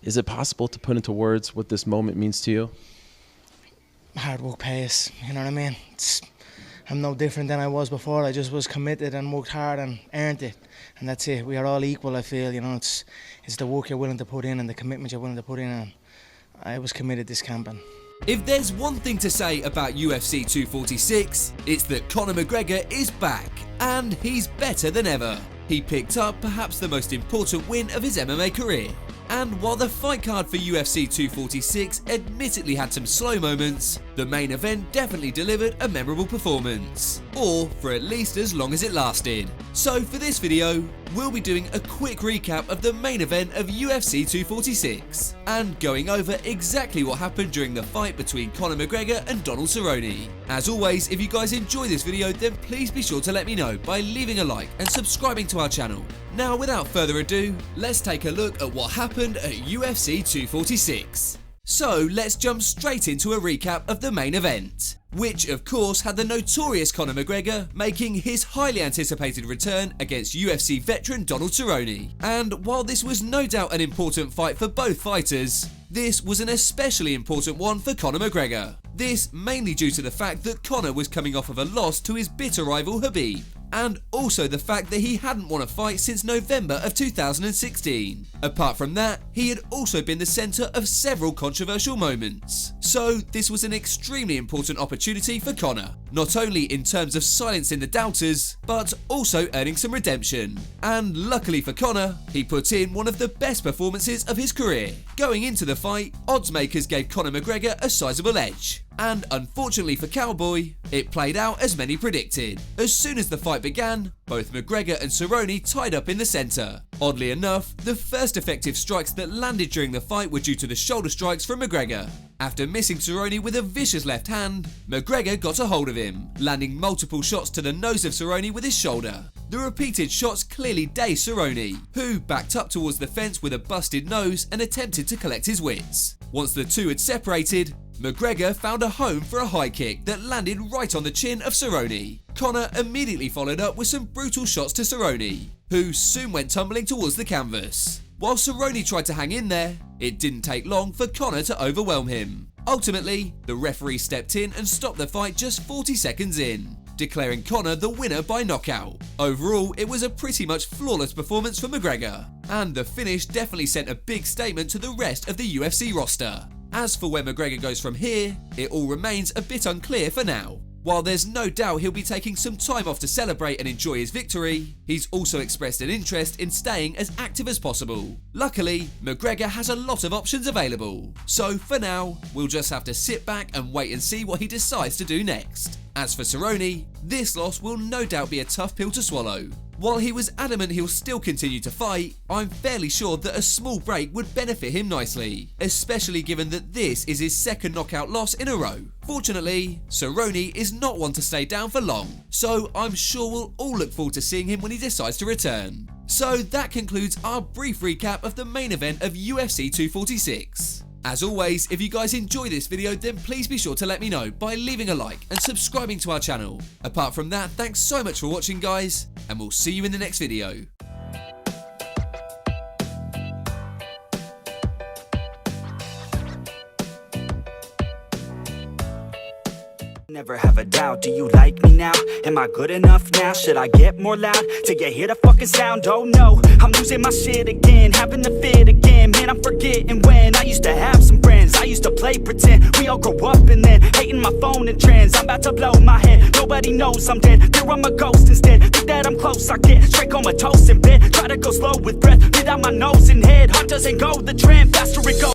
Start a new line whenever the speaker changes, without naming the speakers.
Is it possible to put into words what this moment means to you?
Hard work pays, you know what I mean? I'm no different than I was before. I just was committed and worked hard and earned it. And that's it. We are all equal, I feel. You know, it's the work you're willing to put in and the commitment you're willing to put in. And I was committed this camping.
If there's one thing to say about UFC 246, it's that Conor McGregor is back, and he's better than ever. He picked up perhaps the most important win of his MMA career. And while the fight card for UFC 246 admittedly had some slow moments, the main event definitely delivered a memorable performance. Or for at least as long as it lasted. So for this video, we'll be doing a quick recap of the main event of UFC 246 and going over exactly what happened during the fight between Conor McGregor and Donald Cerrone. As always, if you guys enjoy this video, then please be sure to let me know by leaving a like and subscribing to our channel. Now, without further ado, let's take a look at what happened at UFC 246. So let's jump straight into a recap of the main event, which of course had the notorious Conor McGregor making his highly anticipated return against UFC veteran Donald Cerrone. And while this was no doubt an important fight for both fighters, this was an especially important one for Conor McGregor. This mainly due to the fact that Conor was coming off of a loss to his bitter rival Khabib, and also the fact that he hadn't won a fight since November of 2016. Apart from that, he had also been the centre of several controversial moments. So this was an extremely important opportunity for Conor, not only in terms of silencing the doubters, but also earning some redemption. And luckily for Conor, he put in one of the best performances of his career. Going into the fight, odds makers gave Conor McGregor a sizable edge. And unfortunately for Cowboy, it played out as many predicted. As soon as the fight began, both McGregor and Cerrone tied up in the centre. Oddly enough, the first effective strikes that landed during the fight were due to the shoulder strikes from McGregor. After missing Cerrone with a vicious left hand, McGregor got a hold of him, landing multiple shots to the nose of Cerrone with his shoulder. The repeated shots clearly dazed Cerrone, who backed up towards the fence with a busted nose and attempted to collect his wits. Once the two had separated, McGregor found a home for a high kick that landed right on the chin of Cerrone. Conor immediately followed up with some brutal shots to Cerrone, who soon went tumbling towards the canvas. While Cerrone tried to hang in there, it didn't take long for Conor to overwhelm him. Ultimately, the referee stepped in and stopped the fight just 40 seconds in, declaring Conor the winner by knockout. Overall, it was a pretty much flawless performance for McGregor, and the finish definitely sent a big statement to the rest of the UFC roster. As for where McGregor goes from here, it all remains a bit unclear for now. While there's no doubt he'll be taking some time off to celebrate and enjoy his victory, he's also expressed an interest in staying as active as possible. Luckily, McGregor has a lot of options available, so for now, we'll just have to sit back and wait and see what he decides to do next. As for Cerrone, this loss will no doubt be a tough pill to swallow. While he was adamant he'll still continue to fight, I'm fairly sure that a small break would benefit him nicely, especially given that this is his second knockout loss in a row. Fortunately, Cerrone is not one to stay down for long, so I'm sure we'll all look forward to seeing him when he decides to return. So that concludes our brief recap of the main event of UFC 246. As always, if you guys enjoy this video, then please be sure to let me know by leaving a like and subscribing to our channel. Apart from that, thanks so much for watching, guys, and we'll see you in the next video.
Never have a doubt, do you like me now? Am I good enough now? Should I get more loud to get hear the fucking sound? Oh no, I'm losing my shit again, having the fit again. Man, I'm forgetting when I used to have some friends. I used to play pretend, we all grow up and then hating my phone and trends. I'm about to blow my head, nobody knows I'm dead. Here I'm a ghost instead, think that I'm close, I get straight comatose in bed. Try to go slow with breath, breathe out my nose and head. Heart doesn't go the trend, faster it goes.